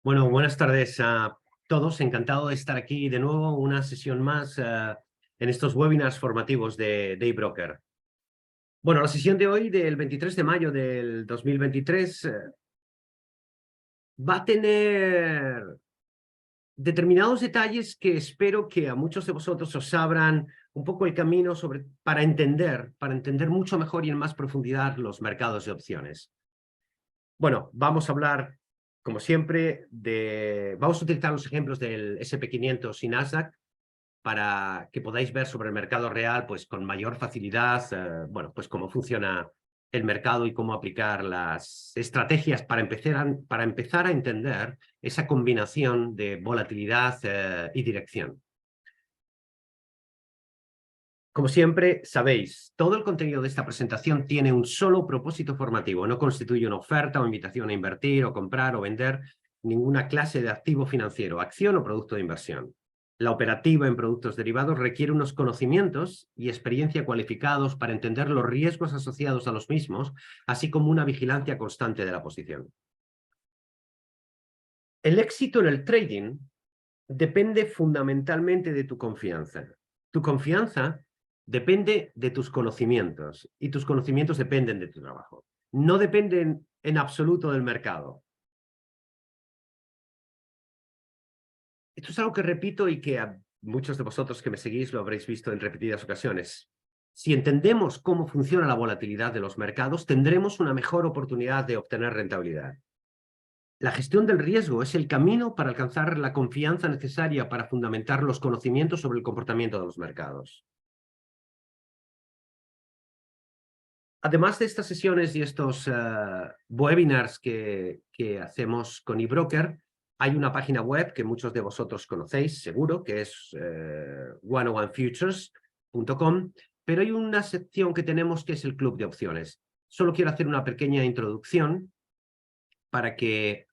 Bueno, buenas tardes a todos. Encantado de estar aquí de nuevo, una sesión más en estos webinars formativos de Daybroker. Bueno, la sesión de hoy, del 23 de mayo del 2023, va a tener determinados detalles que espero que a muchos de vosotros os abran un poco el camino para entender mucho mejor y en más profundidad los mercados de opciones. Bueno, vamos a hablar, como siempre, vamos a utilizar los ejemplos del SP500 y Nasdaq para que podáis ver sobre el mercado real, pues con mayor facilidad, bueno, pues cómo funciona el mercado y cómo aplicar las estrategias para empezar a entender esa combinación de volatilidad y dirección. Como siempre, sabéis, todo el contenido de esta presentación tiene un solo propósito formativo. No constituye una oferta o invitación a invertir o comprar o vender ninguna clase de activo financiero, acción o producto de inversión. La operativa en productos derivados requiere unos conocimientos y experiencia cualificados para entender los riesgos asociados a los mismos, así como una vigilancia constante de la posición. El éxito en el trading depende fundamentalmente de tu confianza. Tu confianza depende de tus conocimientos y tus conocimientos dependen de tu trabajo. No dependen en absoluto del mercado. Esto es algo que repito y que a muchos de vosotros que me seguís lo habréis visto en repetidas ocasiones. Si entendemos cómo funciona la volatilidad de los mercados, tendremos una mejor oportunidad de obtener rentabilidad. La gestión del riesgo es el camino para alcanzar la confianza necesaria para fundamentar los conocimientos sobre el comportamiento de los mercados. Además de estas sesiones y estos webinars que hacemos con eBroker, hay una página web que muchos de vosotros conocéis, seguro, que es 101futures.com, pero hay una sección que tenemos que es el Club de Opciones. Solo quiero hacer una pequeña introducción para que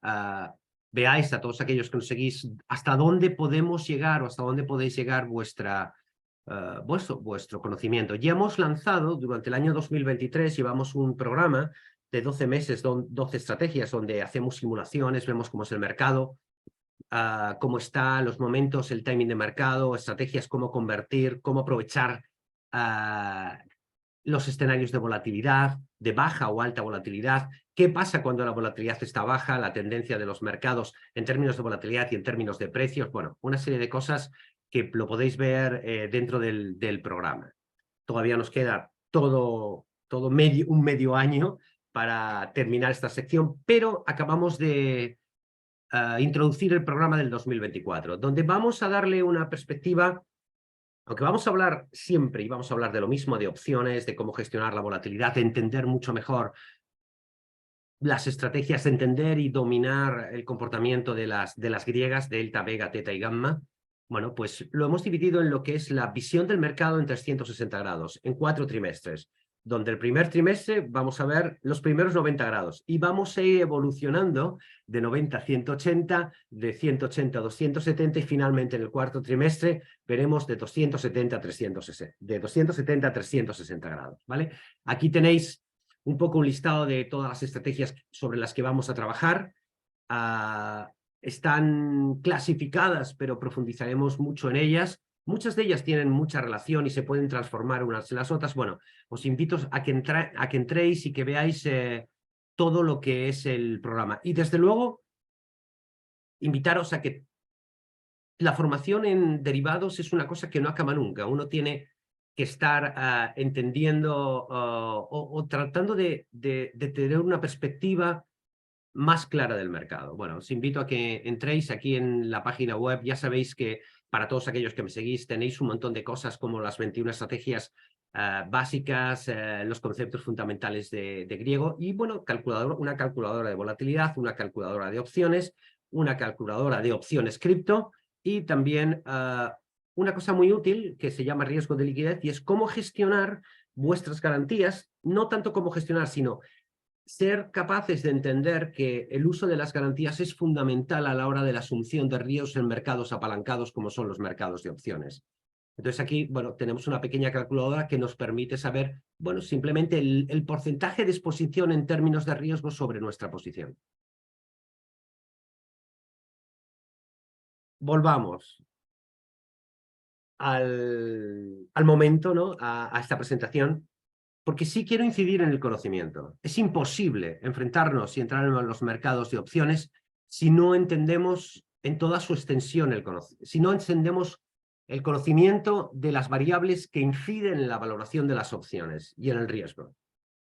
veáis a todos aquellos que nos seguís hasta dónde podemos llegar o hasta dónde podéis llegar vuestro conocimiento. Ya hemos lanzado durante el año 2023, llevamos un programa de 12 meses, 12 estrategias, donde hacemos simulaciones, vemos cómo es el mercado, cómo están los momentos, el timing de mercado, estrategias, cómo convertir, cómo aprovechar los escenarios de volatilidad, de baja o alta volatilidad, qué pasa cuando la volatilidad está baja, la tendencia de los mercados en términos de volatilidad y en términos de precios, bueno, una serie de cosas que lo podéis ver dentro del programa. Todavía nos queda un medio año para terminar esta sección, pero acabamos de introducir el programa del 2024, donde vamos a darle una perspectiva. Aunque vamos a hablar siempre y vamos a hablar de lo mismo, de opciones, de cómo gestionar la volatilidad, de entender mucho mejor las estrategias, de entender y dominar el comportamiento de las griegas, delta, vega, teta y gamma. Bueno, pues lo hemos dividido en lo que es la visión del mercado en 360 grados, en 4 trimestres, donde el primer trimestre vamos a ver los primeros 90 grados y vamos a ir evolucionando de 90 a 180, de 180 a 270 y finalmente en el cuarto trimestre veremos de 270 a 360, de 270 a 360 grados, ¿vale? Aquí tenéis un poco un listado de todas las estrategias sobre las que vamos a trabajar. Están clasificadas, pero profundizaremos mucho en ellas. Muchas de ellas tienen mucha relación y se pueden transformar unas en las otras. Bueno, os invito a que entréis y que veáis todo lo que es el programa. Y desde luego, invitaros a que la formación en derivados es una cosa que no acaba nunca. Uno tiene que estar entendiendo o tratando de tener una perspectiva más clara del mercado. Bueno, os invito a que entréis aquí en la página web. Ya sabéis que para todos aquellos que me seguís tenéis un montón de cosas como las 21 estrategias básicas, los conceptos fundamentales de griego y, bueno, una calculadora de volatilidad, una calculadora de opciones, una calculadora de opciones cripto y también una cosa muy útil que se llama riesgo de liquidez y es cómo gestionar vuestras garantías, no tanto cómo gestionar, sino ser capaces de entender que el uso de las garantías es fundamental a la hora de la asunción de riesgos en mercados apalancados como son los mercados de opciones. Entonces aquí, bueno, tenemos una pequeña calculadora que nos permite saber, bueno, simplemente el porcentaje de exposición en términos de riesgo sobre nuestra posición. volvamos al momento, ¿no? A esta presentación, porque sí quiero incidir en el conocimiento. Es imposible enfrentarnos y entrar en los mercados de opciones si no entendemos en toda su extensión si no entendemos el conocimiento de las variables que inciden en la valoración de las opciones y en el riesgo,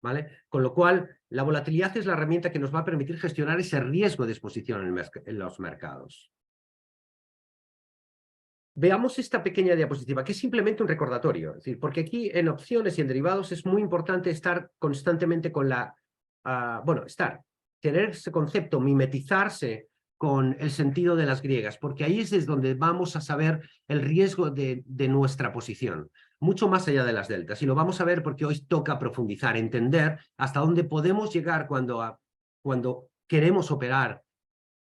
¿vale? Con lo cual, la volatilidad es la herramienta que nos va a permitir gestionar ese riesgo de exposición en los mercados. Veamos esta pequeña diapositiva, que es simplemente un recordatorio, es decir, porque aquí en opciones y en derivados es muy importante estar constantemente con tener ese concepto, mimetizarse con el sentido de las griegas, porque ahí es desde donde vamos a saber el riesgo de nuestra posición, mucho más allá de las deltas, y lo vamos a ver porque hoy toca profundizar, entender hasta dónde podemos llegar cuando queremos operar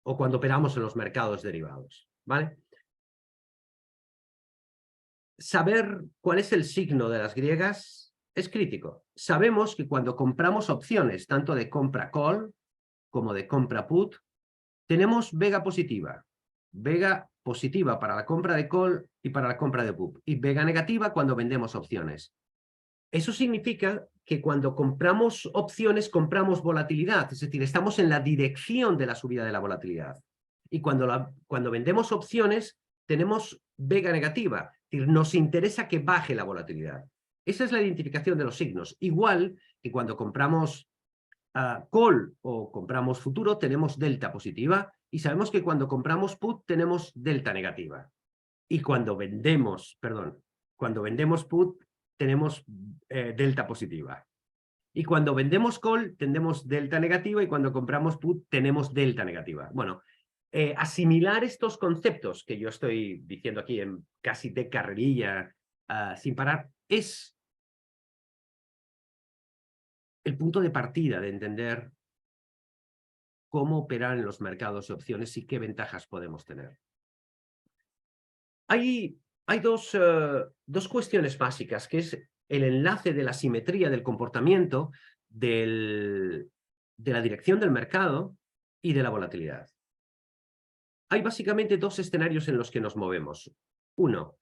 o cuando operamos en los mercados derivados, ¿vale? Saber cuál es el signo de las griegas es crítico. Sabemos que cuando compramos opciones, tanto de compra call como de compra put, tenemos vega positiva. Vega positiva para la compra de call y para la compra de put. Y vega negativa cuando vendemos opciones. Eso significa que cuando compramos opciones, compramos volatilidad. Es decir, estamos en la dirección de la subida de la volatilidad. Y cuando vendemos opciones, tenemos vega negativa. Es decir, nos interesa que baje la volatilidad. Esa es la identificación de los signos. Igual que cuando compramos call o compramos futuro, tenemos delta positiva. Y sabemos que cuando compramos put, tenemos delta negativa. Y cuando vendemos put, tenemos delta positiva. Y cuando vendemos call, tenemos delta negativa, y cuando compramos put, tenemos delta negativa. Bueno, asimilar estos conceptos que yo estoy diciendo aquí en casi de carrerilla, sin parar, es el punto de partida de entender cómo operar en los mercados de opciones y qué ventajas podemos tener. Hay dos cuestiones básicas, que es el enlace de la simetría del comportamiento, de la dirección del mercado y de la volatilidad. Hay básicamente dos escenarios en los que nos movemos. Uno,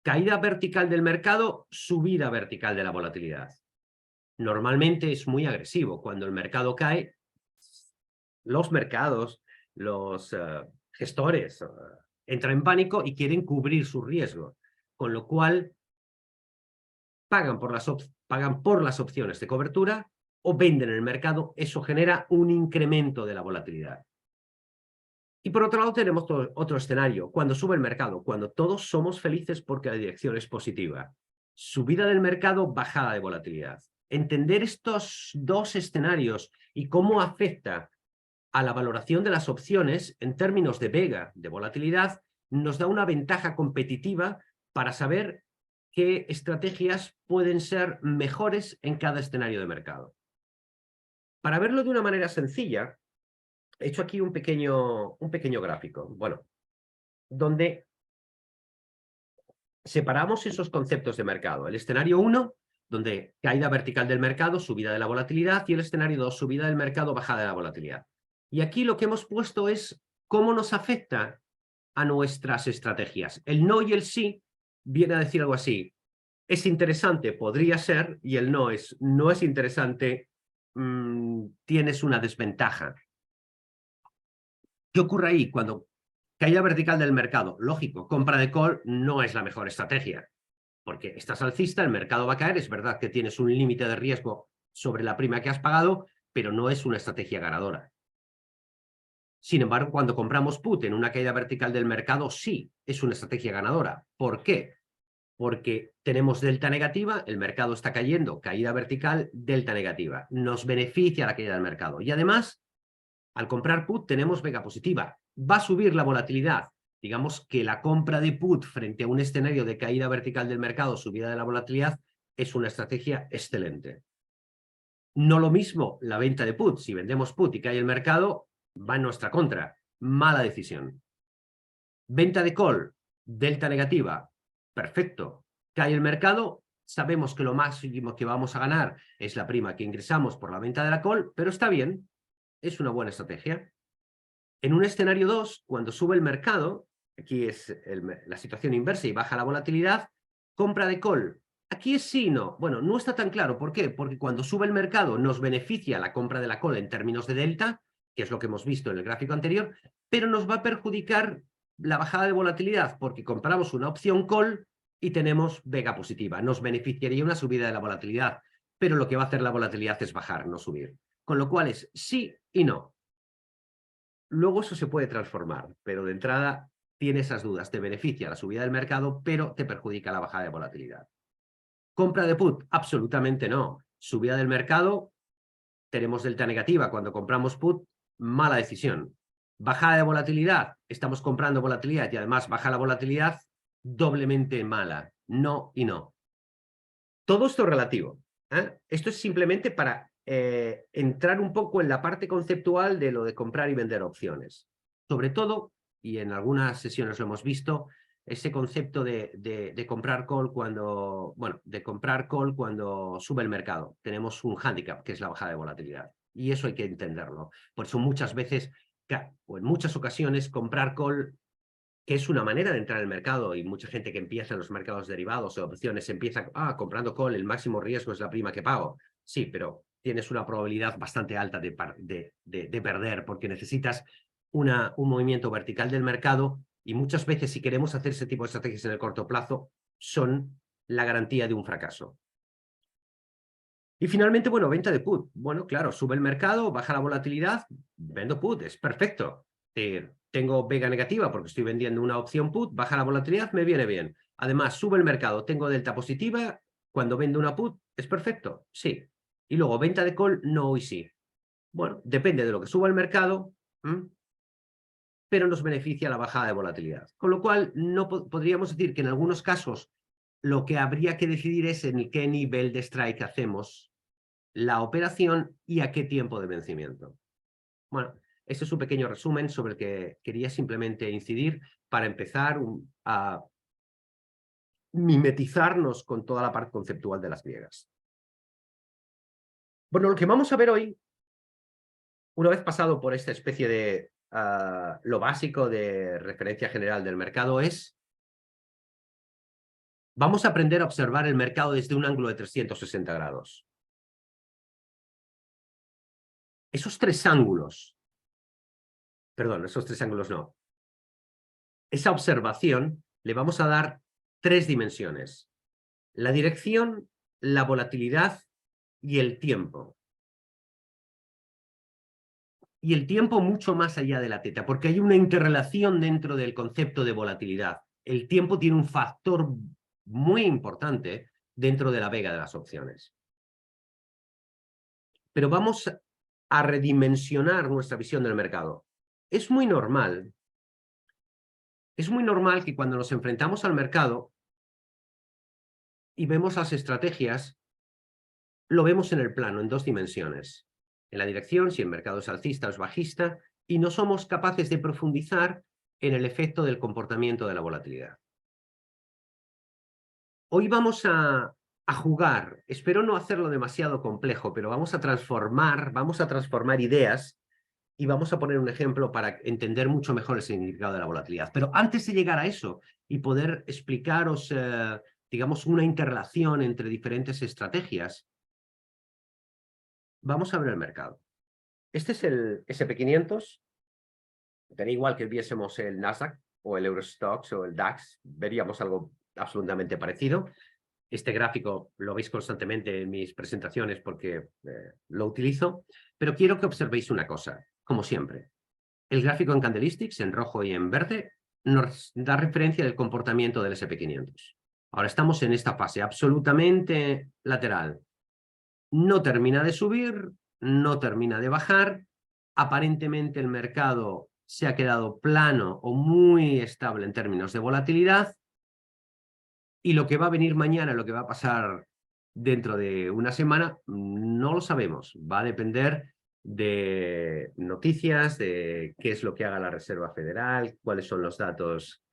caída vertical del mercado, subida vertical de la volatilidad. Normalmente es muy agresivo. Cuando el mercado cae, los mercados, los gestores entran en pánico y quieren cubrir su riesgo, con lo cual pagan por las opciones de cobertura o venden en el mercado. Eso genera un incremento de la volatilidad. Y por otro lado tenemos otro escenario, cuando sube el mercado, cuando todos somos felices porque la dirección es positiva. Subida del mercado, bajada de volatilidad. Entender estos dos escenarios y cómo afecta a la valoración de las opciones en términos de vega, de volatilidad, nos da una ventaja competitiva para saber qué estrategias pueden ser mejores en cada escenario de mercado. Para verlo de una manera sencilla, he hecho aquí un pequeño gráfico, bueno, donde separamos esos conceptos de mercado. El escenario 1, donde caída vertical del mercado, subida de la volatilidad, y el escenario 2, subida del mercado, bajada de la volatilidad. Y aquí lo que hemos puesto es cómo nos afecta a nuestras estrategias. El no y el sí viene a decir algo así: es interesante, podría ser, y el no es interesante, tienes una desventaja. ¿Qué ocurre ahí? Cuando caída vertical del mercado, lógico, compra de call no es la mejor estrategia, porque estás alcista, el mercado va a caer, es verdad que tienes un límite de riesgo sobre la prima que has pagado, pero no es una estrategia ganadora. Sin embargo, cuando compramos put en una caída vertical del mercado, sí, es una estrategia ganadora. ¿Por qué? Porque tenemos delta negativa, el mercado está cayendo, caída vertical, delta negativa. Nos beneficia la caída del mercado. Y además, al comprar put tenemos vega positiva. Va a subir la volatilidad. Digamos que la compra de put frente a un escenario de caída vertical del mercado, subida de la volatilidad, es una estrategia excelente. No lo mismo la venta de put. Si vendemos put y cae el mercado, va en nuestra contra. Mala decisión. Venta de call, delta negativa. Perfecto. Cae el mercado, sabemos que lo máximo que vamos a ganar es la prima que ingresamos por la venta de la call, pero está bien. Es una buena estrategia. En un escenario 2, cuando sube el mercado, Aquí es la situación inversa y baja la volatilidad. Compra de call. Aquí es sí y no. Bueno, no está tan claro. ¿Por qué? Porque cuando sube el mercado nos beneficia la compra de la call en términos de delta, que es lo que hemos visto en el gráfico anterior, pero nos va a perjudicar la bajada de volatilidad porque compramos una opción call y tenemos vega positiva. Nos beneficiaría una subida de la volatilidad, pero lo que va a hacer la volatilidad es bajar, no subir. Con lo cual es sí y no. Luego eso se puede transformar, pero de entrada tiene esas dudas. Te beneficia la subida del mercado, pero te perjudica la bajada de volatilidad. ¿Compra de put? Absolutamente no. Subida del mercado, tenemos delta negativa. Cuando compramos put, mala decisión. Bajada de volatilidad, estamos comprando volatilidad y además baja la volatilidad, doblemente mala. No y no. Todo esto es relativo. Esto es simplemente para entrar un poco en la parte conceptual de lo de comprar y vender opciones. Sobre todo, y en algunas sesiones lo hemos visto, ese concepto de comprar call cuando, bueno, de comprar call cuando sube el mercado. Tenemos un hándicap, que es la bajada de volatilidad. Y eso hay que entenderlo. Por eso muchas veces, o en muchas ocasiones, comprar call, que es una manera de entrar al mercado, y mucha gente que empieza en los mercados derivados o opciones empieza comprando call, el máximo riesgo es la prima que pago. Sí, pero tienes una probabilidad bastante alta de perder porque necesitas un movimiento vertical del mercado y muchas veces si queremos hacer ese tipo de estrategias en el corto plazo son la garantía de un fracaso. Y finalmente, bueno, venta de put. Bueno, claro, sube el mercado, baja la volatilidad, vendo put, es perfecto. Tengo vega negativa porque estoy vendiendo una opción put, baja la volatilidad, me viene bien. Además, sube el mercado, tengo delta positiva, cuando vendo una put, es perfecto, sí. Y luego, venta de call, no y sí. Bueno, depende de lo que suba el mercado, pero nos beneficia la bajada de volatilidad. Con lo cual, no podríamos decir que en algunos casos lo que habría que decidir es en qué nivel de strike hacemos la operación y a qué tiempo de vencimiento. Bueno, este es un pequeño resumen sobre el que quería simplemente incidir para empezar a mimetizarnos con toda la parte conceptual de las griegas. Bueno, lo que vamos a ver hoy, una vez pasado por esta especie de lo básico de referencia general del mercado, vamos a aprender a observar el mercado desde un ángulo de 360 grados. Esos tres ángulos, perdón, esos tres ángulos no. Esa observación le vamos a dar tres dimensiones: la dirección, la volatilidad y el tiempo. Y el tiempo mucho más allá de la teta, porque hay una interrelación dentro del concepto de volatilidad. El tiempo tiene un factor muy importante dentro de la vega de las opciones. Pero vamos a redimensionar nuestra visión del mercado. Es muy normal que cuando nos enfrentamos al mercado y vemos las estrategias, lo vemos en el plano, en dos dimensiones. En la dirección, si el mercado es alcista o es bajista, y no somos capaces de profundizar en el efecto del comportamiento de la volatilidad. Hoy vamos a jugar, espero no hacerlo demasiado complejo, pero vamos a transformar ideas y vamos a poner un ejemplo para entender mucho mejor el significado de la volatilidad. Pero antes de llegar a eso y poder explicaros, digamos, una interrelación entre diferentes estrategias, vamos a ver el mercado. Este es el SP500. Daría igual que viésemos el Nasdaq o el Eurostoxx o el DAX, veríamos algo absolutamente parecido. Este gráfico lo veis constantemente en mis presentaciones porque lo utilizo, pero quiero que observéis una cosa, como siempre. El gráfico en Candlesticks, en rojo y en verde, nos da referencia del comportamiento del SP500. Ahora estamos en esta fase absolutamente lateral. No termina de subir, no termina de bajar. Aparentemente el mercado se ha quedado plano o muy estable en términos de volatilidad. Y lo que va a venir mañana, lo que va a pasar dentro de una semana, no lo sabemos. Va a depender de noticias, de qué es lo que haga la Reserva Federal, cuáles son los datos,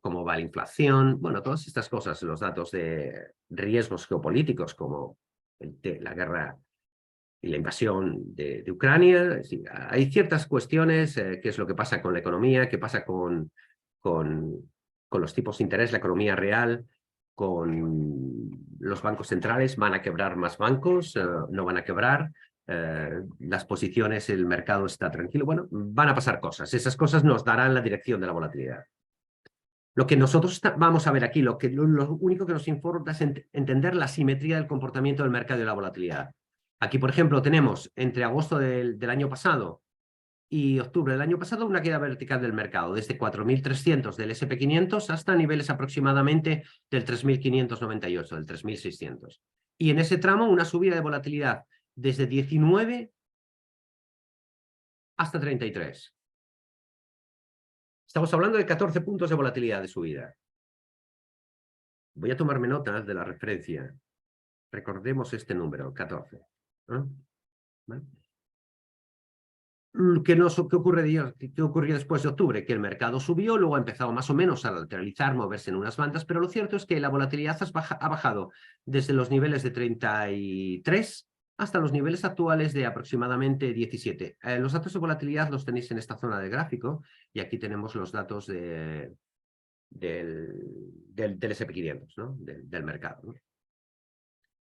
cómo va la inflación, bueno, todas estas cosas, los datos de riesgos geopolíticos como la guerra y la invasión de Ucrania. Es decir, hay ciertas cuestiones, qué es lo que pasa con la economía, qué pasa con los tipos de interés, la economía real, con los bancos centrales. ¿Van a quebrar más bancos? ¿No van a quebrar? Las posiciones, el mercado está tranquilo. Bueno, van a pasar cosas. Esas cosas nos darán la dirección de la volatilidad. Lo que nosotros vamos a ver aquí, lo único que nos importa es entender la simetría del comportamiento del mercado y la volatilidad. Aquí, por ejemplo, tenemos entre agosto del año pasado y octubre del año pasado una caída vertical del mercado, desde 4.300 del SP500 hasta niveles aproximadamente del 3.598, del 3.600. Y en ese tramo una subida de volatilidad desde 19 hasta 33. Estamos hablando de 14 puntos de volatilidad de subida. Voy a tomarme notas de la referencia. Recordemos este número, 14. ¿Vale? ¿Qué ocurrió después de octubre? Que el mercado subió, luego ha empezado más o menos a lateralizar, moverse en unas bandas, pero lo cierto es que la volatilidad ha bajado desde los niveles de 33 hasta los niveles actuales de aproximadamente 17. Los datos de volatilidad los tenéis en esta zona del gráfico y aquí tenemos los datos del SP500, ¿no? del mercado, ¿no?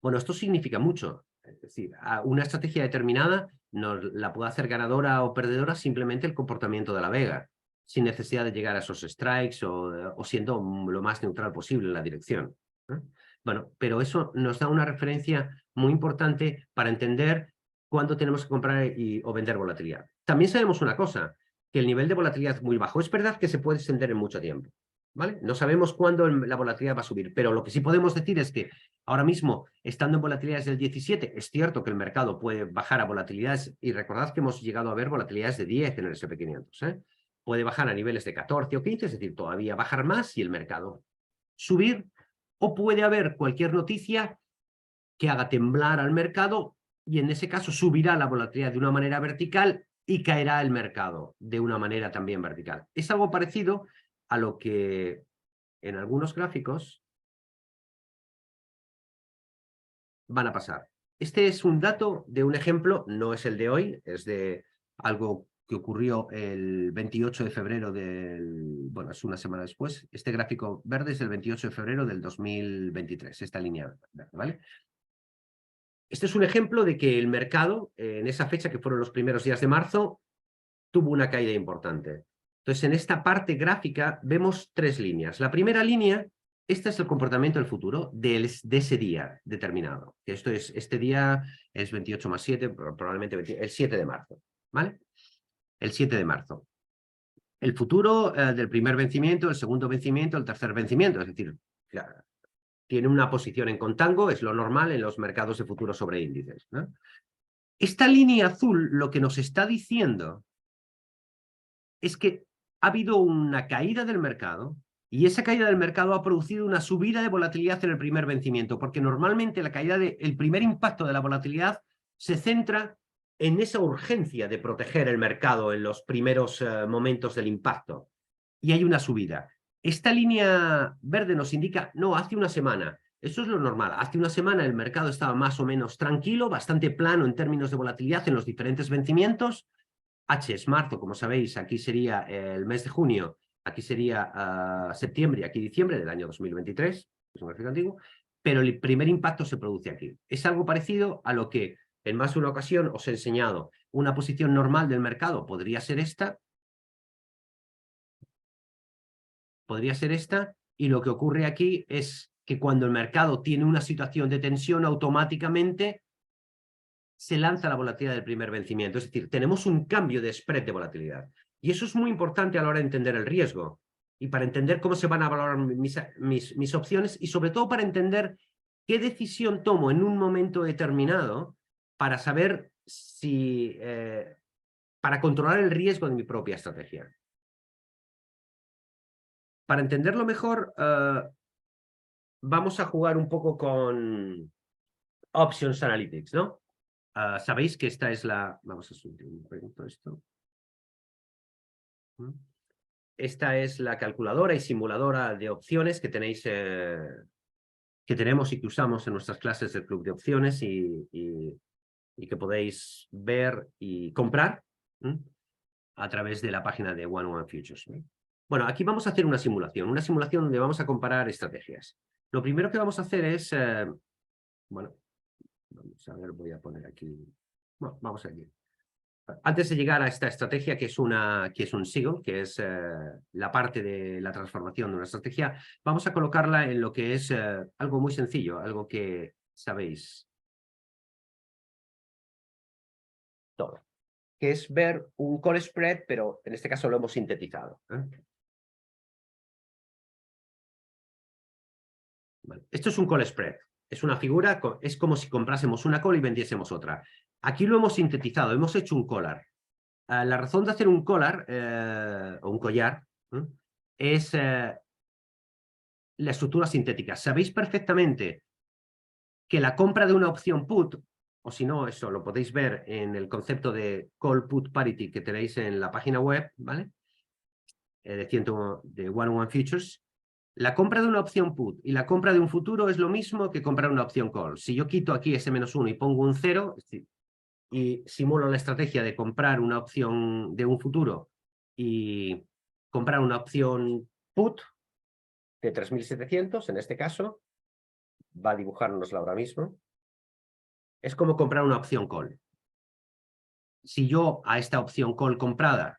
Bueno, esto significa mucho. Es decir, una estrategia determinada nos la puede hacer ganadora o perdedora simplemente el comportamiento de la vega, sin necesidad de llegar a esos strikes o siendo lo más neutral posible en la dirección, ¿no? Bueno, pero eso nos da una referencia muy importante para entender cuándo tenemos que comprar o vender volatilidad. También sabemos una cosa, que el nivel de volatilidad es muy bajo. Es verdad que se puede extender en mucho tiempo, ¿vale? No sabemos cuándo la volatilidad va a subir, pero lo que sí podemos decir es que ahora mismo, estando en volatilidades del 17, es cierto que el mercado puede bajar a volatilidades, y recordad que hemos llegado a ver volatilidades de 10 en el SP500, ¿eh? Puede bajar a niveles de 14 o 15, es decir, todavía bajar más y el mercado subir, o puede haber cualquier noticia que haga temblar al mercado y en ese caso subirá la volatilidad de una manera vertical y caerá el mercado de una manera también vertical. Es algo parecido a lo que en algunos gráficos van a pasar. Este es un dato de un ejemplo, no es el de hoy, es de algo que ocurrió el 28 de febrero bueno, es una semana después. Este gráfico verde es el 28 de febrero del 2023, esta línea verde, ¿vale? Este es un ejemplo de que el mercado, en esa fecha que fueron los primeros días de marzo, tuvo una caída importante. Entonces, en esta parte gráfica vemos tres líneas. La primera línea, este es el comportamiento del futuro de ese día determinado. Este día es 28 más 7, probablemente el 7 de marzo, ¿vale? El 7 de marzo. El futuro del primer vencimiento, el segundo vencimiento, el tercer vencimiento, es decir, tiene una posición en contango, es lo normal en los mercados de futuros sobre índices, ¿no? Esta línea azul lo que nos está diciendo es que ha habido una caída del mercado y esa caída del mercado ha producido una subida de volatilidad en el primer vencimiento, porque normalmente el primer impacto de la volatilidad se centra en esa urgencia de proteger el mercado en los primeros momentos del impacto. Y hay una subida. Esta línea verde nos indica, no, hace una semana. Eso es lo normal. Hace una semana el mercado estaba más o menos tranquilo, bastante plano en términos de volatilidad en los diferentes vencimientos. H es marzo, como sabéis, aquí sería el mes de junio, aquí sería septiembre y aquí diciembre del año 2023, es un gráfico antiguo, pero el primer impacto se produce aquí. Es algo parecido a lo que en más de una ocasión os he enseñado. Una posición normal del mercado podría ser esta, y lo que ocurre aquí es que cuando el mercado tiene una situación de tensión, automáticamente se lanza la volatilidad del primer vencimiento. Es decir, tenemos un cambio de spread de volatilidad. Y eso es muy importante a la hora de entender el riesgo y para entender cómo se van a valorar mis opciones y sobre todo para entender qué decisión tomo en un momento determinado para saber si... para controlar el riesgo de mi propia estrategia. Para entenderlo mejor, vamos a jugar un poco con Options Analytics, ¿no? Sabéis que esta es la... Vamos a subir un poquito esto. Esta es la calculadora y simuladora de opciones que tenéis, que tenemos y que usamos en nuestras clases del Club de Opciones y que podéis ver y comprar a través de la página de 101 Futures. Bueno, aquí vamos a hacer una simulación donde vamos a comparar estrategias. Lo primero que vamos a hacer es, bueno, vamos a ver, voy a poner aquí, bueno, vamos aquí. Antes de llegar a esta estrategia, que es un SIGO, que es la parte de la transformación de una estrategia, vamos a colocarla en lo que es algo muy sencillo, algo que sabéis todo, que es ver un call spread, pero en este caso lo hemos sintetizado. Vale. Esto es un call spread. Es una figura, es como si comprásemos una call y vendiésemos otra. Aquí lo hemos sintetizado, hemos hecho un collar. La razón de hacer un collar o un collar es la estructura sintética. Sabéis perfectamente que la compra de una opción put, o si no, eso lo podéis ver en el concepto de call put parity que tenéis en la página web, ¿vale? De 101 Futures. La compra de una opción put y la compra de un futuro es lo mismo que comprar una opción call. Si yo quito aquí ese -1 y pongo un 0, y simulo la estrategia de comprar una opción de un futuro y comprar una opción put de 3.700, en este caso, va a dibujárnosla ahora mismo, es como comprar una opción call. Si yo a esta opción call comprada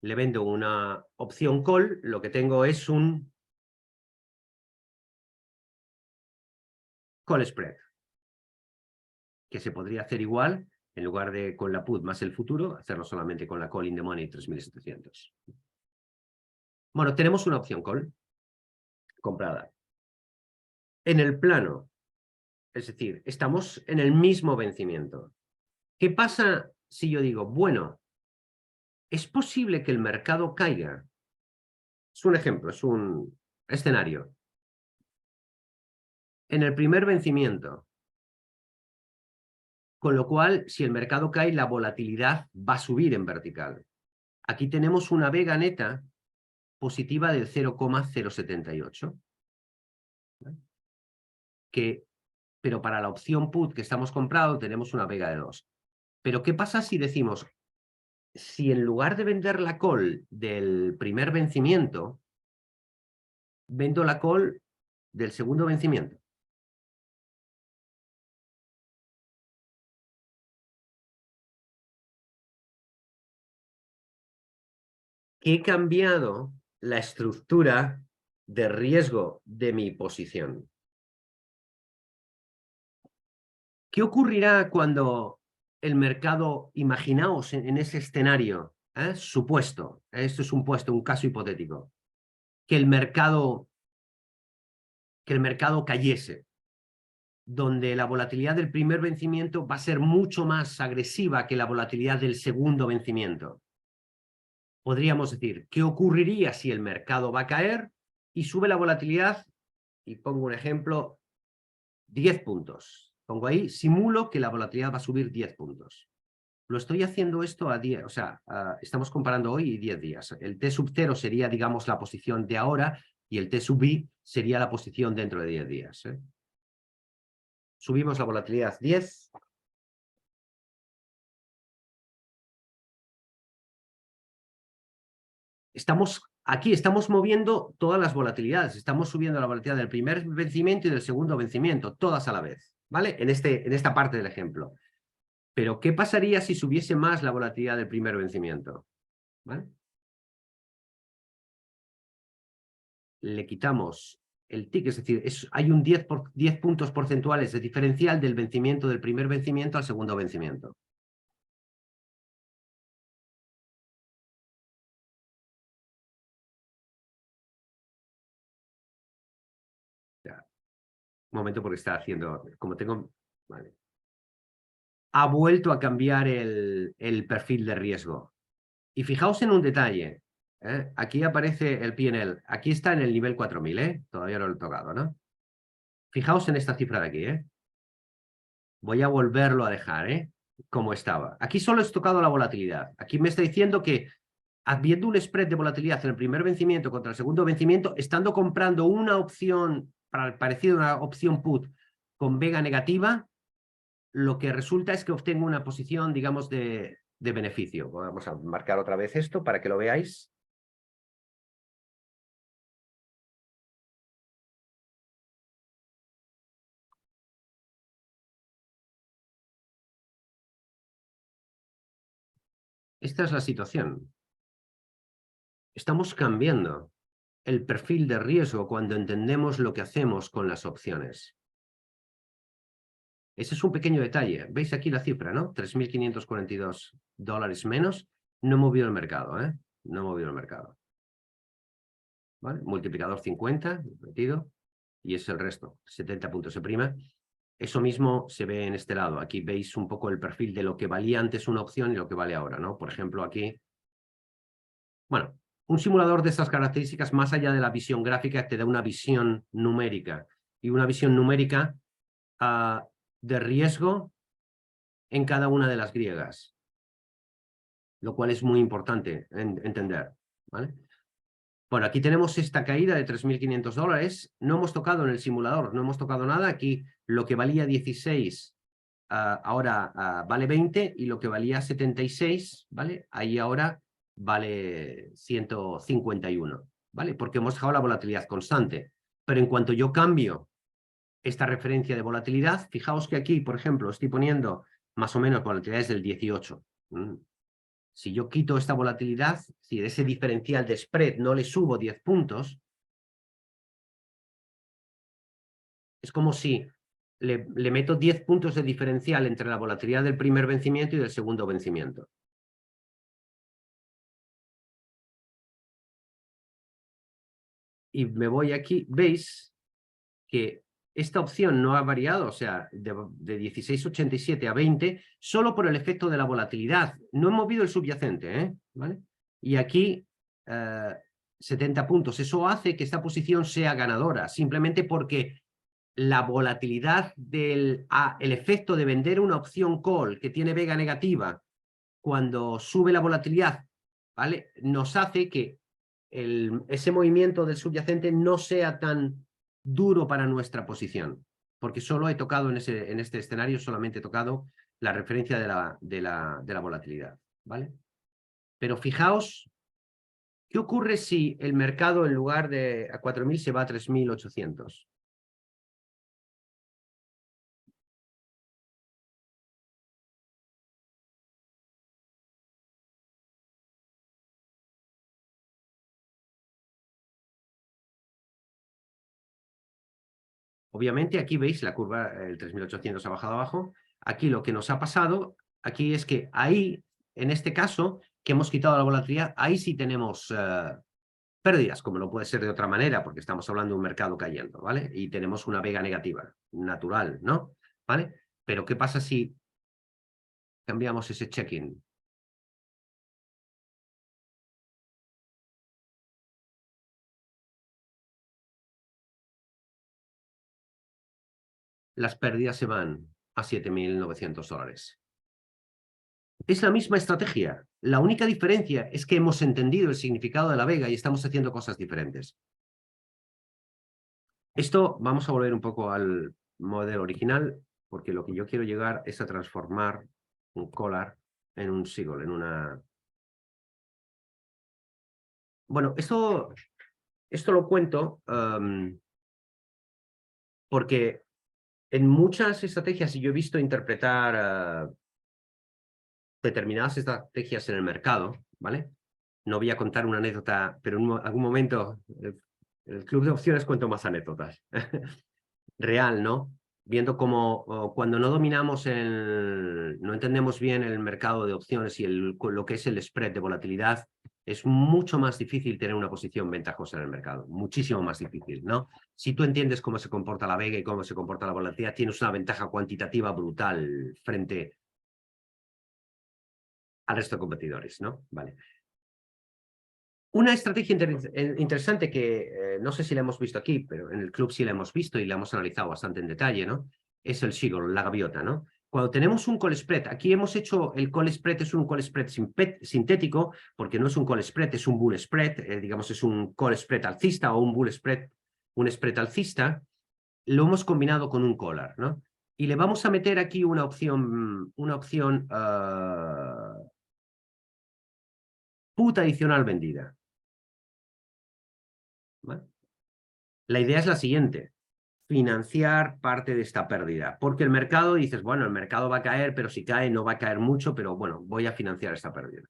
le vendo una opción call, lo que tengo es un call spread, que se podría hacer igual, en lugar de con la put más el futuro, hacerlo solamente con la call in the money 3.700. Bueno, tenemos una opción call comprada. En el plano, es decir, estamos en el mismo vencimiento. ¿Qué pasa si yo digo, bueno, es posible que el mercado caiga? Es un ejemplo, es un escenario. En el primer vencimiento. Con lo cual, si el mercado cae, la volatilidad va a subir en vertical. Aquí tenemos una vega neta positiva del 0,078. Pero para la opción put que estamos comprando tenemos una vega de 2. Pero ¿qué pasa si decimos, si en lugar de vender la call del primer vencimiento, vendo la call del segundo vencimiento? Que he cambiado la estructura de riesgo de mi posición. ¿Qué ocurrirá cuando el mercado, imaginaos en ese escenario, supuesto, esto es un caso hipotético, que el mercado cayese, donde la volatilidad del primer vencimiento va a ser mucho más agresiva que la volatilidad del segundo vencimiento? Podríamos decir, ¿qué ocurriría si el mercado va a caer y sube la volatilidad? Y pongo un ejemplo, 10 puntos. Pongo ahí, simulo que la volatilidad va a subir 10 puntos. Lo estoy haciendo esto a 10, o sea, estamos comparando hoy y 10 días. El T sub 0 sería, digamos, la posición de ahora y el T sub I sería la posición dentro de 10 días. Subimos la volatilidad 10. Aquí estamos moviendo todas las volatilidades. Estamos subiendo la volatilidad del primer vencimiento y del segundo vencimiento, todas a la vez, ¿vale? En esta parte del ejemplo. Pero, ¿qué pasaría si subiese más la volatilidad del primer vencimiento? ¿Vale? Le quitamos el tick, es decir, hay un 10 puntos porcentuales de diferencial del vencimiento del primer vencimiento al segundo vencimiento. Un momento, porque está haciendo, como tengo, vale. Ha vuelto a cambiar el perfil de riesgo. Y fijaos en un detalle, aquí aparece el P&L, aquí está en el nivel 4000, todavía no lo he tocado, ¿no? Fijaos en esta cifra de aquí, voy a volverlo a dejar, como estaba. Aquí solo he tocado la volatilidad. Aquí me está diciendo que habiendo un spread de volatilidad en el primer vencimiento contra el segundo vencimiento, estando comprando una opción parecido a una opción put con vega negativa, lo que resulta es que obtengo una posición, digamos, de beneficio. Vamos a marcar otra vez esto para que lo veáis. Esta es la situación. Estamos cambiando el perfil de riesgo cuando entendemos lo que hacemos con las opciones. Ese es un pequeño detalle. ¿Veis aquí la cifra, no? $3.542 menos. No he movido el mercado, ¿eh? No he movido el mercado. ¿Vale? Multiplicador 50, metido, y es el resto, 70 puntos de prima. Eso mismo se ve en este lado. Aquí veis un poco el perfil de lo que valía antes una opción y lo que vale ahora, ¿no? Por ejemplo, aquí... Bueno, un simulador de estas características, más allá de la visión gráfica, te da una visión numérica. Y una visión numérica de riesgo en cada una de las griegas. Lo cual es muy importante entender, ¿vale? Bueno, aquí tenemos esta caída de $3.500. No hemos tocado en el simulador, no hemos tocado nada. Aquí lo que valía 16, ahora vale 20, y lo que valía 76, ¿vale? Ahí ahora vale 151, ¿vale? Porque hemos dejado la volatilidad constante. Pero en cuanto yo cambio esta referencia de volatilidad, fijaos que aquí, por ejemplo, estoy poniendo más o menos volatilidades del 18. Si yo quito esta volatilidad, si de ese diferencial de spread no le subo 10 puntos, es como si le meto 10 puntos de diferencial entre la volatilidad del primer vencimiento y del segundo vencimiento. Y me voy aquí, veis que esta opción no ha variado, o sea, de 16,87 a 20, solo por el efecto de la volatilidad. No he movido el subyacente, ¿eh? ¿Vale? Y aquí 70 puntos. Eso hace que esta posición sea ganadora, simplemente porque la volatilidad el efecto de vender una opción call que tiene vega negativa cuando sube la volatilidad, ¿vale? Nos hace que ese movimiento del subyacente no sea tan duro para nuestra posición, porque solo he tocado en este escenario, solamente he tocado la referencia de la volatilidad, ¿vale? Pero fijaos, ¿qué ocurre si el mercado en lugar de a 4.000 se va a 3.800? Obviamente aquí veis la curva, el 3.800 ha bajado abajo. Aquí lo que nos ha pasado, aquí es que ahí, en este caso, que hemos quitado la volatilidad, ahí sí tenemos pérdidas, como no puede ser de otra manera, porque estamos hablando de un mercado cayendo, ¿vale? Y tenemos una vega negativa, natural, ¿no? ¿Vale? Pero ¿qué pasa si cambiamos ese check-in? Las pérdidas se van a $7.900. Es la misma estrategia. La única diferencia es que hemos entendido el significado de la vega y estamos haciendo cosas diferentes. Esto, vamos a volver un poco al modelo original, porque lo que yo quiero llegar es a transformar un collar en un seagull, en una... Bueno, esto lo cuento porque en muchas estrategias, y yo he visto interpretar determinadas estrategias en el mercado, ¿vale? No voy a contar una anécdota, pero en algún momento el club de opciones cuento más anécdotas. Real, ¿no? Viendo cómo cuando no dominamos no entendemos bien el mercado de opciones y lo que es el spread de volatilidad, es mucho más difícil tener una posición ventajosa en el mercado, muchísimo más difícil, ¿no? Si tú entiendes cómo se comporta la vega y cómo se comporta la volatilidad, tienes una ventaja cuantitativa brutal frente al resto de competidores, ¿no? Vale. Una estrategia interesante que no sé si la hemos visto aquí, pero en el club sí la hemos visto y la hemos analizado bastante en detalle, ¿no? Es el seagull, la gaviota, ¿no? Cuando tenemos un call spread, aquí hemos hecho el call spread, es un call spread sintético, porque no es un call spread, es un bull spread, digamos, es un call spread alcista o un bull spread, un spread alcista. lo hemos combinado con un collar, ¿no? Y le vamos a meter aquí una opción put adicional vendida. ¿Vale? La idea es la siguiente: financiar parte de esta pérdida. Porque el mercado, dices, bueno, el mercado va a caer, pero si cae no va a caer mucho, pero bueno, voy a financiar esta pérdida.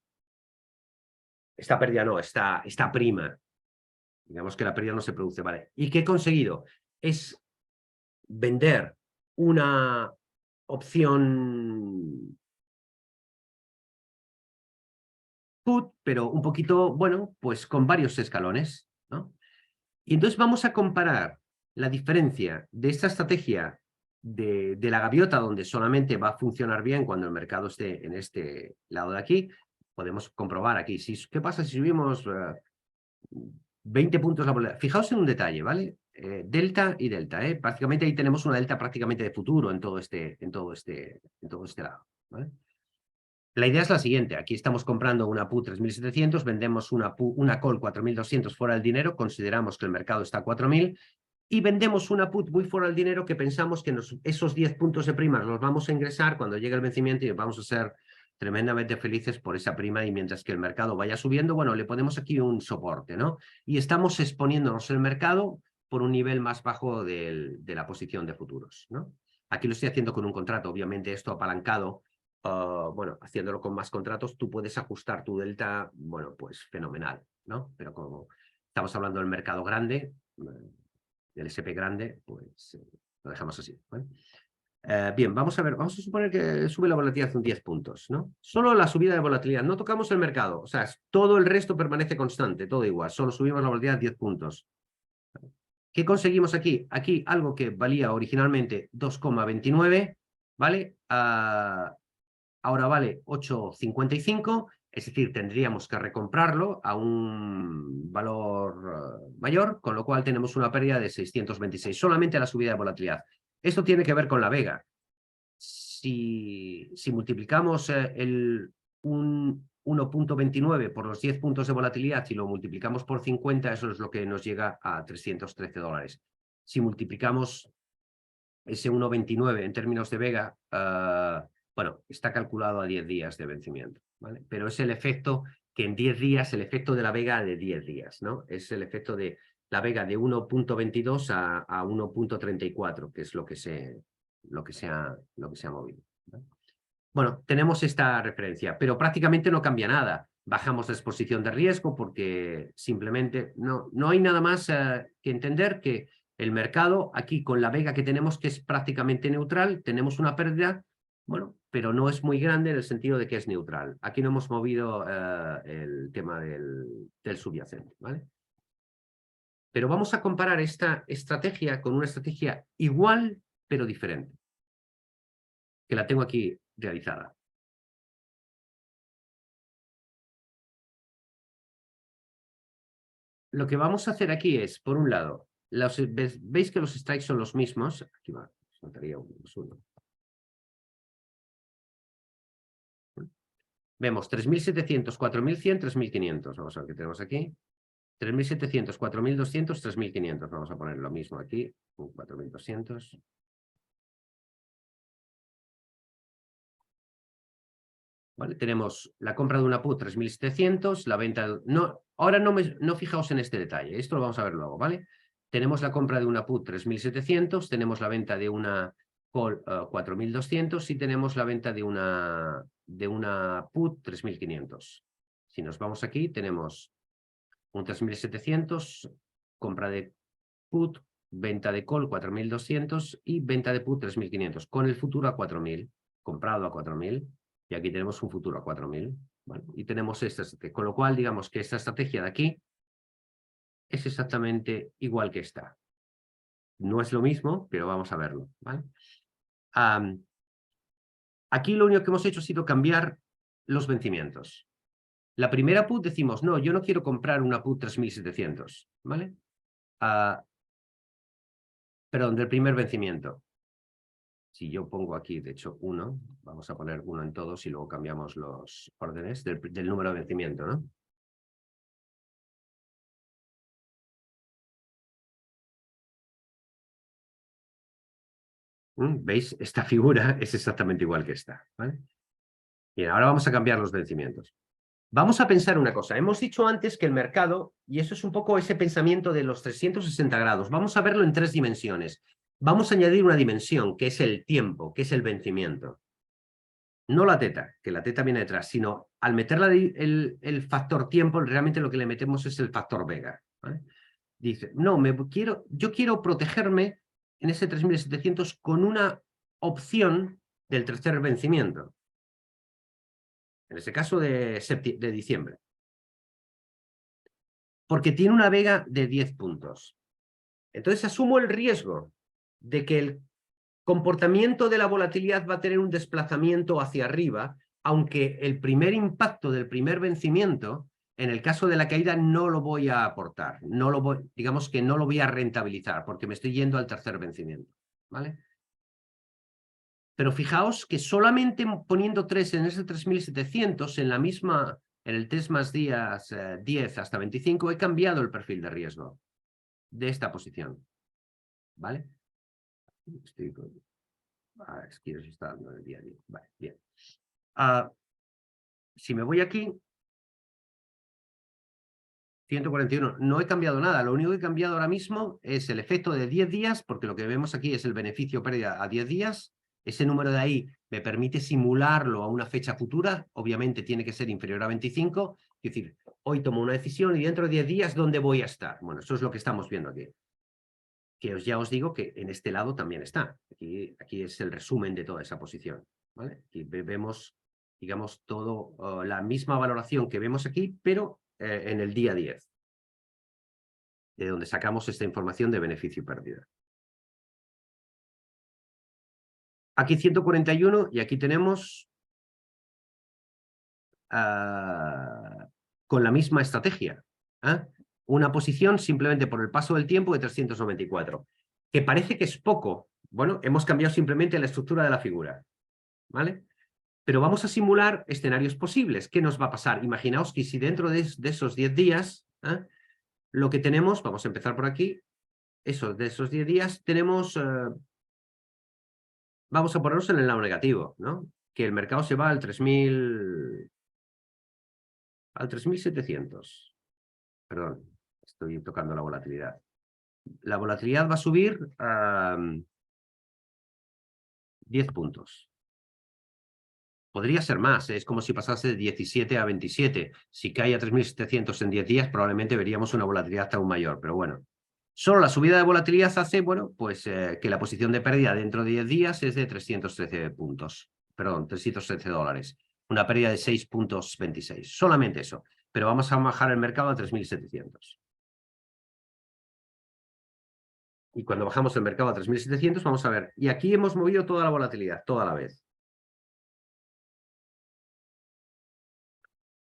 Esta pérdida no, esta prima. Digamos que la pérdida no se produce, ¿vale? ¿Y qué he conseguido? Es vender una opción put, pero un poquito, bueno, pues con varios escalones, ¿no? Y entonces vamos a comparar la diferencia de esta estrategia de la gaviota, donde solamente va a funcionar bien cuando el mercado esté en este lado de aquí. Podemos comprobar aquí. ¿Qué pasa si subimos 20 puntos la volatilidad? Fijaos en un detalle, ¿vale? Delta y delta, ¿eh? Prácticamente ahí tenemos una delta prácticamente de futuro en todo este lado, ¿vale? La idea es la siguiente: aquí estamos comprando una put 3.700, vendemos una call 4.200 fuera del dinero, consideramos que el mercado está a 4.000, y vendemos una put muy fuera del dinero que pensamos que esos 10 puntos de primas los vamos a ingresar cuando llegue el vencimiento y vamos a ser tremendamente felices por esa prima, y mientras que el mercado vaya subiendo, bueno, le ponemos aquí un soporte, ¿no? Y estamos exponiéndonos el mercado por un nivel más bajo de la posición de futuros, ¿no? Aquí lo estoy haciendo con un contrato, obviamente esto apalancado. Bueno, haciéndolo con más contratos, tú puedes ajustar tu delta, bueno, pues fenomenal, ¿no? Pero como estamos hablando del mercado grande, del SP grande, pues lo dejamos así, ¿vale? Bien, vamos a ver, vamos a suponer que sube la volatilidad un 10 puntos, ¿no? Solo la subida de volatilidad, no tocamos el mercado, o sea, todo el resto permanece constante, todo igual, solo subimos la volatilidad 10 puntos. ¿Qué conseguimos aquí? Aquí algo que valía originalmente 2,29, ¿vale? Ahora vale 8,55, es decir, tendríamos que recomprarlo a un valor mayor, con lo cual tenemos una pérdida de 626, solamente la subida de volatilidad. Esto tiene que ver con la vega. Si multiplicamos un 1,29 por los 10 puntos de volatilidad y lo multiplicamos por 50, eso es lo que nos llega a $313. Si multiplicamos ese 1,29 en términos de vega, bueno, está calculado a 10 días de vencimiento, ¿vale? Pero es el efecto que en 10 días, el efecto de la vega de 10 días, ¿no? Es el efecto de la vega de 1,22 a 1,34, que es lo que se ha movido, ¿no? Bueno, tenemos esta referencia, pero prácticamente no cambia nada. Bajamos la exposición de riesgo porque simplemente no hay nada más que entender que el mercado aquí con la vega que tenemos, que es prácticamente neutral, tenemos una pérdida, bueno, pero no es muy grande en el sentido de que es neutral. Aquí no hemos movido el tema del subyacente, ¿vale? Pero vamos a comparar esta estrategia con una estrategia igual pero diferente, que la tengo aquí realizada. Lo que vamos a hacer aquí es, por un lado, veis que los strikes son los mismos. Aquí va, faltaría uno. Vemos 3.700, 4.100, 3.500. Vamos a ver qué tenemos aquí. 3.700, 4.200, 3.500. Vamos a poner lo mismo aquí, 4.200. ¿Vale? Tenemos la compra de una put 3.700, la venta... No, ahora no fijaos en este detalle, esto lo vamos a ver luego, ¿vale? Tenemos la compra de una put 3.700, tenemos la venta de una call 4.200 y tenemos la venta de una put 3.500. Si nos vamos aquí, tenemos un 3.700, compra de put, venta de call 4.200 y venta de put 3.500, con el futuro a 4.000, comprado a 4.000, y aquí tenemos un futuro a 4.000, ¿vale? Y tenemos esta, con lo cual digamos que esta estrategia de aquí es exactamente igual que esta. No es lo mismo, pero vamos a verlo, ¿vale? Aquí lo único que hemos hecho ha sido cambiar los vencimientos. La primera put decimos, no, yo no quiero comprar una put 3.700, ¿vale? Perdón, del primer vencimiento. Si yo pongo aquí, de hecho, 1, vamos a poner 1 en todos y luego cambiamos los órdenes del número de vencimiento, ¿no? ¿Veis? Esta figura es exactamente igual que esta, ¿vale? Bien, ahora vamos a cambiar los vencimientos. Vamos a pensar una cosa. Hemos dicho antes que el mercado, y eso es un poco ese pensamiento de los 360 grados, vamos a verlo en 3 dimensiones. Vamos a añadir una dimensión, que es el tiempo, que es el vencimiento. No la teta, que la teta viene detrás, sino al meter el factor tiempo, realmente lo que le metemos es el factor vega, ¿vale? Dice, no, yo quiero protegerme en ese 3700 con una opción del tercer vencimiento. En ese caso de diciembre. Porque tiene una vega de 10 puntos. Entonces asumo el riesgo de que el comportamiento de la volatilidad va a tener un desplazamiento hacia arriba, aunque el primer impacto del primer vencimiento, en el caso de la caída, no lo voy a aportar. Digamos que no lo voy a rentabilizar, porque me estoy yendo al tercer vencimiento, ¿vale? Pero fijaos que solamente poniendo 3 en ese 3700, en el 3 más días 10 hasta 25, he cambiado el perfil de riesgo de esta posición, ¿vale? Es que os está dando el día a día. Vale, bien. Si me voy aquí, 141, no he cambiado nada. Lo único que he cambiado ahora mismo es el efecto de 10 días, porque lo que vemos aquí es el beneficio pérdida a 10 días. Ese número de ahí me permite simularlo a una fecha futura. Obviamente tiene que ser inferior a 25. Es decir, hoy tomo una decisión y dentro de 10 días, ¿dónde voy a estar? Bueno, eso es lo que estamos viendo aquí. Que ya os digo que en este lado también está. Aquí es el resumen de toda esa posición, ¿vale? Aquí vemos, digamos, todo la misma valoración que vemos aquí, pero en el día 10, de donde sacamos esta información de beneficio y pérdida. Aquí 141 y aquí tenemos con la misma estrategia. Una posición simplemente por el paso del tiempo de 394, que parece que es poco. Bueno, hemos cambiado simplemente la estructura de la figura, ¿vale? Pero vamos a simular escenarios posibles. ¿Qué nos va a pasar? Imaginaos que si dentro de esos 10 días, lo que tenemos, vamos a empezar por aquí, de esos 10 días tenemos, vamos a ponernos en el lado negativo, ¿no? Que el mercado se va al 3700. Perdón, estoy tocando la volatilidad. La volatilidad va a subir a 10 puntos. Podría ser más, es como si pasase de 17 a 27. Si cae a 3.700 en 10 días, probablemente veríamos una volatilidad aún mayor, pero bueno. Solo la subida de volatilidad hace, bueno, pues que la posición de pérdida dentro de 10 días es de 313 puntos. Perdón, 313 dólares. Una pérdida de 6.26. Solamente eso. Pero vamos a bajar el mercado a 3.700. Y cuando bajamos el mercado a 3.700, vamos a ver. Y aquí hemos movido toda la volatilidad, toda la vez.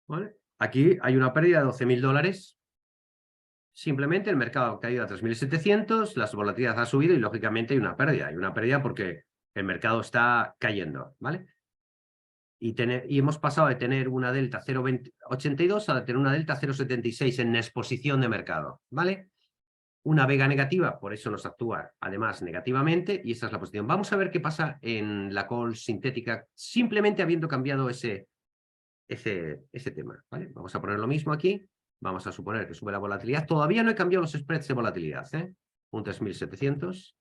¿Vale? Aquí hay una pérdida de 12.000 dólares. Simplemente el mercado ha caído a 3.700, la volatilidad ha subido y lógicamente hay una pérdida. Hay una pérdida porque el mercado está cayendo, ¿vale? Y hemos pasado de tener una delta 0.82 a tener una delta 0.76 en exposición de mercado, ¿vale? Una vega negativa, por eso nos actúa además negativamente, y esa es la posición. Vamos a ver qué pasa en la call sintética, simplemente habiendo cambiado ese tema, ¿vale? Vamos a poner lo mismo aquí, vamos a suponer que sube la volatilidad. Todavía no he cambiado los spreads de volatilidad, un 3.700.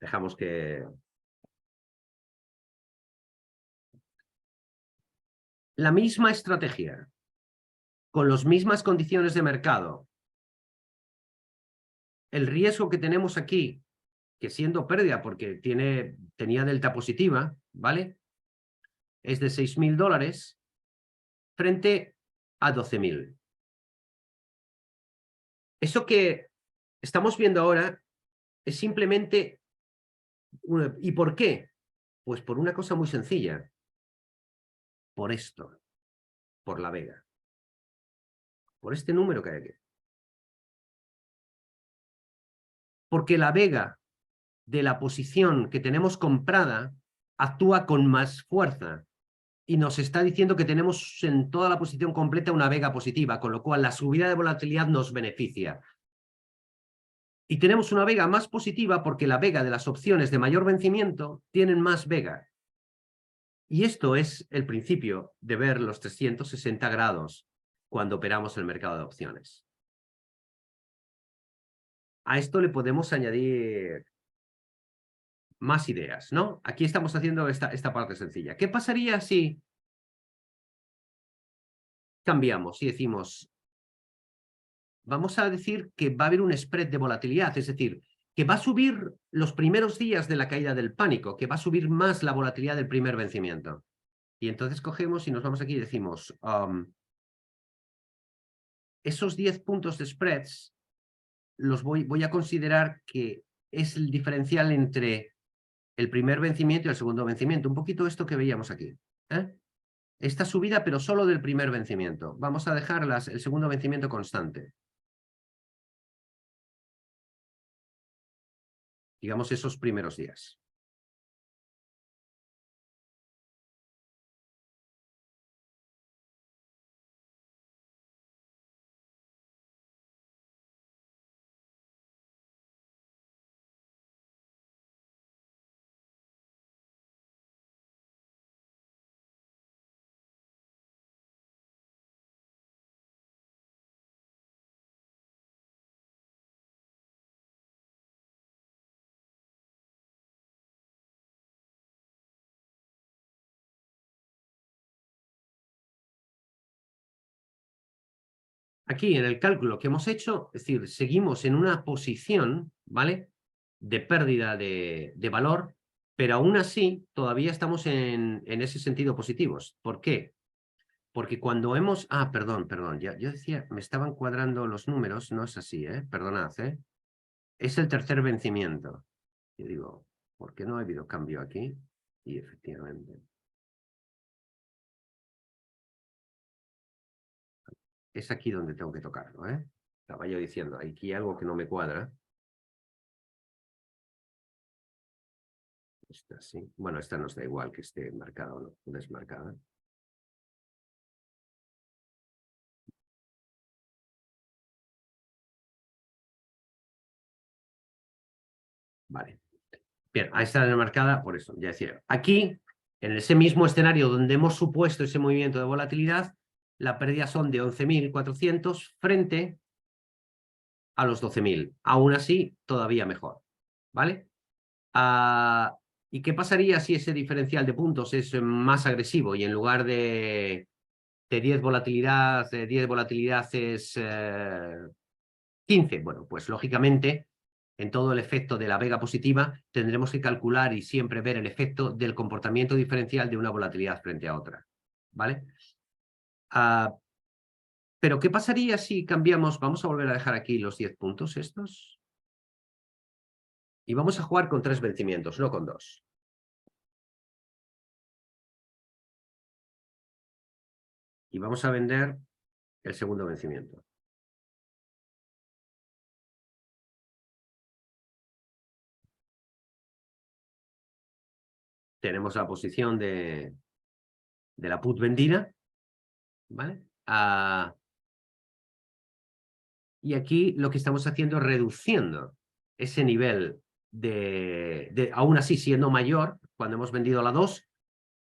Dejamos que... La misma estrategia, con las mismas condiciones de mercado. El riesgo que tenemos aquí, que siendo pérdida porque tenía delta positiva, ¿vale? Es de 6.000 dólares frente a 12.000. Eso que estamos viendo ahora es simplemente... ¿Y por qué? Pues por una cosa muy sencilla. Por esto. Por la vega. Por este número que hay aquí. Porque la vega de la posición que tenemos comprada actúa con más fuerza y nos está diciendo que tenemos en toda la posición completa una vega positiva, con lo cual la subida de volatilidad nos beneficia. Y tenemos una vega más positiva porque la vega de las opciones de mayor vencimiento tienen más vega. Y esto es el principio de ver los 360 grados cuando operamos el mercado de opciones. A esto le podemos añadir más ideas, ¿no? Aquí estamos haciendo esta parte sencilla. ¿Qué pasaría si cambiamos y decimos, vamos a decir que va a haber un spread de volatilidad, es decir, que va a subir los primeros días de la caída del pánico, que va a subir más la volatilidad del primer vencimiento? Y entonces cogemos y nos vamos aquí y decimos, esos 10 puntos de spreads los voy a considerar que es el diferencial entre el primer vencimiento y el segundo vencimiento. Un poquito esto que veíamos aquí. Esta subida, pero solo del primer vencimiento. Vamos a dejar el segundo vencimiento constante. Digamos esos primeros días. Aquí en el cálculo que hemos hecho, es decir, seguimos en una posición, ¿vale?, de pérdida de valor, pero aún así todavía estamos en ese sentido positivos. ¿Por qué? Porque cuando hemos... perdón, yo decía, me estaban cuadrando los números, no es así, perdonad, es el tercer vencimiento. Yo digo, ¿por qué no ha habido cambio aquí? Y efectivamente... es aquí donde tengo que tocarlo, Estaba yo diciendo, aquí hay algo que no me cuadra. Esta sí. Bueno, esta nos da igual que esté marcada o no, desmarcada. Vale. Bien, ahí está desmarcada, por eso, ya decía. Aquí, en ese mismo escenario donde hemos supuesto ese movimiento de volatilidad, la pérdida son de 11.400 frente a los 12.000. Aún así, todavía mejor. ¿Vale? ¿Y qué pasaría si ese diferencial de puntos es más agresivo y en lugar de 10 volatilidad, 10 volatilidad es 15? Bueno, pues lógicamente, en todo el efecto de la vega positiva, tendremos que calcular y siempre ver el efecto del comportamiento diferencial de una volatilidad frente a otra. ¿Vale? Pero ¿qué pasaría si cambiamos? Vamos a volver a dejar aquí los 10 puntos estos. Y vamos a jugar con 3 vencimientos, no con 2. Y vamos a vender el segundo vencimiento. Tenemos la posición de la put vendida, ¿vale? Y aquí lo que estamos haciendo es reduciendo ese nivel aún así siendo mayor, cuando hemos vendido la 2,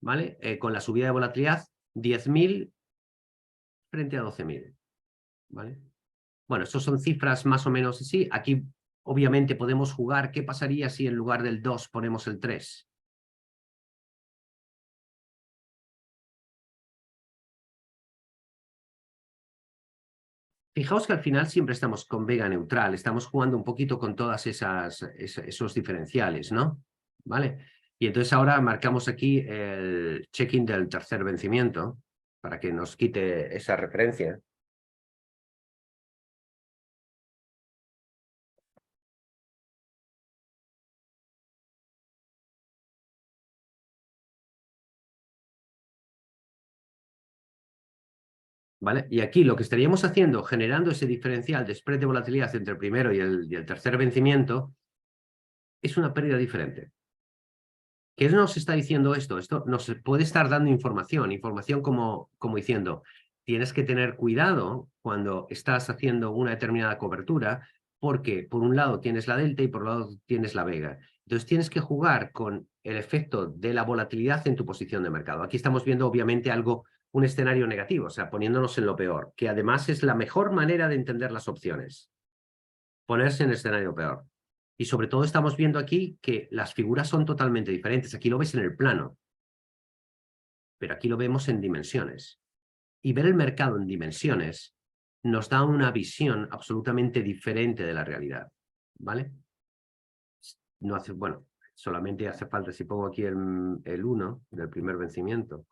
¿vale? Con la subida de volatilidad, 10.000 frente a 12.000, ¿vale? Bueno, estas son cifras más o menos así. Aquí, obviamente, podemos jugar. ¿Qué pasaría si en lugar del 2 ponemos el 3? Fijaos que al final siempre estamos con vega neutral, estamos jugando un poquito con todas esos diferenciales, ¿no? ¿Vale? Y entonces ahora marcamos aquí el check-in del tercer vencimiento para que nos quite esa referencia. ¿Vale? Y aquí lo que estaríamos haciendo, generando ese diferencial de spread de volatilidad entre el primero y el tercer vencimiento, es una pérdida diferente. ¿Qué nos está diciendo esto? Esto nos puede estar dando información como diciendo, tienes que tener cuidado cuando estás haciendo una determinada cobertura, porque por un lado tienes la delta y por otro lado tienes la vega. Entonces tienes que jugar con el efecto de la volatilidad en tu posición de mercado. Aquí estamos viendo obviamente un escenario negativo, o sea, poniéndonos en lo peor, que además es la mejor manera de entender las opciones, ponerse en el escenario peor. Y sobre todo estamos viendo aquí que las figuras son totalmente diferentes. Aquí lo ves en el plano, pero aquí lo vemos en dimensiones. Y ver el mercado en dimensiones nos da una visión absolutamente diferente de la realidad, ¿vale? No hace, bueno, solamente hace falta, si pongo aquí el 1 del primer vencimiento.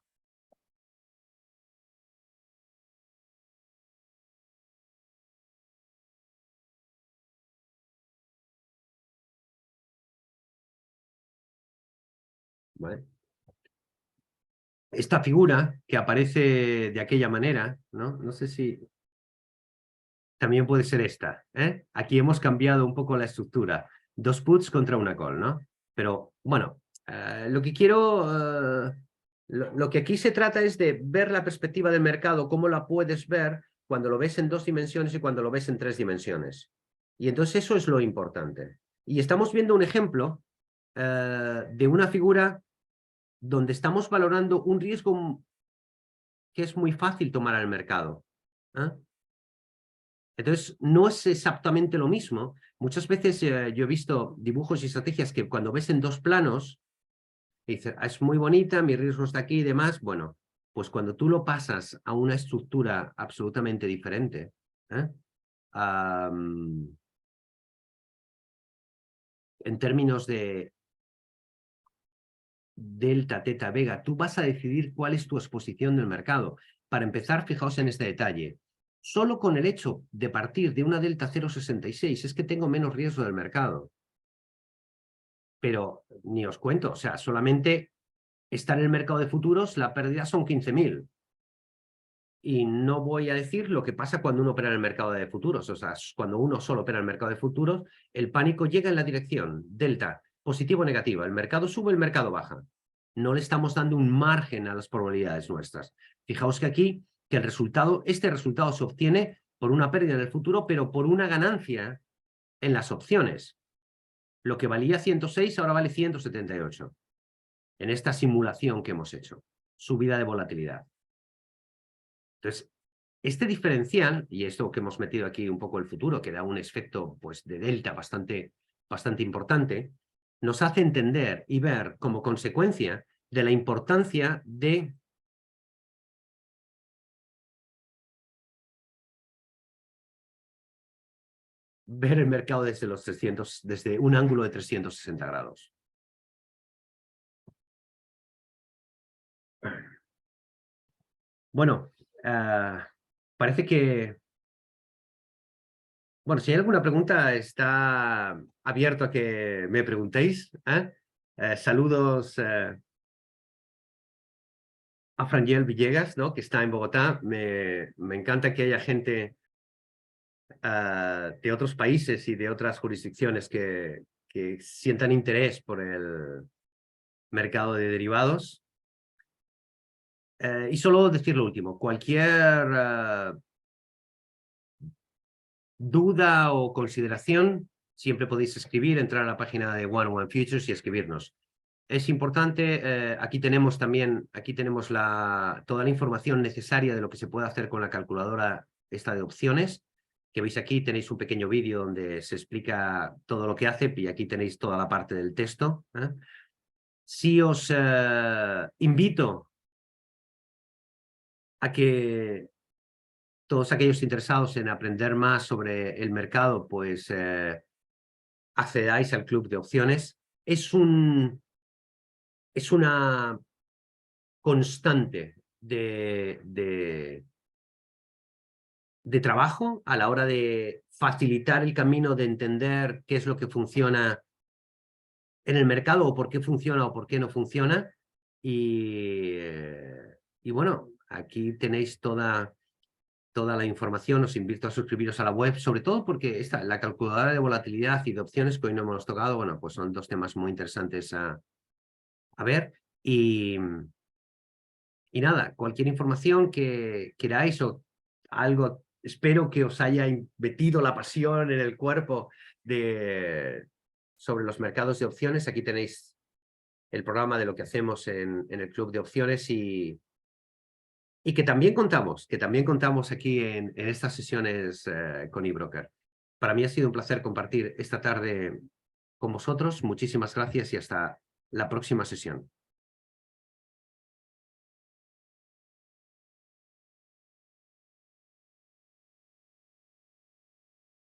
¿Vale? Esta figura que aparece de aquella manera, ¿no? No sé si también puede ser esta, ¿eh? Aquí hemos cambiado un poco la estructura. 2 puts contra una call, ¿no? Pero, bueno, lo que quiero... lo que aquí se trata es de ver la perspectiva del mercado, cómo la puedes ver cuando lo ves en 2 dimensiones y cuando lo ves en 3 dimensiones. Y entonces eso es lo importante. Y estamos viendo un ejemplo de una figura donde estamos valorando un riesgo que es muy fácil tomar al mercado. ¿Eh? Entonces, no es exactamente lo mismo. Muchas veces yo he visto dibujos y estrategias que cuando ves en 2 planos, dices, es muy bonita, mi riesgo está aquí y demás. Bueno, pues cuando tú lo pasas a una estructura absolutamente diferente, ¿eh? En términos de delta, teta, vega, tú vas a decidir cuál es tu exposición del mercado. Para empezar, fijaos en este detalle. Solo con el hecho de partir de una delta 0,66 es que tengo menos riesgo del mercado. Pero ni os cuento, o sea, solamente estar en el mercado de futuros, la pérdida son 15.000. Y no voy a decir lo que pasa cuando uno opera en el mercado de futuros. O sea, cuando uno solo opera en el mercado de futuros, el pánico llega en la dirección delta, positivo o negativa. El mercado sube, el mercado baja. No le estamos dando un margen a las probabilidades nuestras. Fijaos que aquí, que este resultado se obtiene por una pérdida en el futuro, pero por una ganancia en las opciones. Lo que valía 106 ahora vale 178. En esta simulación que hemos hecho. Subida de volatilidad. Entonces, este diferencial, y esto que hemos metido aquí un poco el futuro, que da un efecto pues, de delta bastante importante, nos hace entender y ver como consecuencia de la importancia de ver el mercado desde un ángulo de 360 grados. Bueno, parece que... Bueno, si hay alguna pregunta, está abierto a que me preguntéis. Saludos a Frangel Villegas, ¿no? Que está en Bogotá. Me encanta que haya gente de otros países y de otras jurisdicciones que sientan interés por el mercado de derivados. Y solo decir lo último, cualquier duda o consideración, siempre podéis escribir, entrar a la página de One Futures y escribirnos. Es importante, aquí tenemos toda la información necesaria de lo que se puede hacer con la calculadora esta de opciones, que veis aquí, tenéis un pequeño vídeo donde se explica todo lo que hace y aquí tenéis toda la parte del texto. Sí os invito a que todos aquellos interesados en aprender más sobre el mercado, pues accedáis al club de opciones. Es una constante de trabajo a la hora de facilitar el camino de entender qué es lo que funciona en el mercado o por qué funciona o por qué no funciona. Y bueno, aquí tenéis toda la información. Os invito a suscribiros a la web, sobre todo porque la calculadora de volatilidad y de opciones que hoy no hemos tocado, bueno, pues son 2 temas muy interesantes a ver. Y nada, cualquier información que queráis o algo espero que os haya metido la pasión en el cuerpo sobre los mercados de opciones. Aquí tenéis el programa de lo que hacemos en el Club de Opciones y que también contamos aquí en estas sesiones con eBroker. Para mí ha sido un placer compartir esta tarde con vosotros. Muchísimas gracias y hasta la próxima sesión.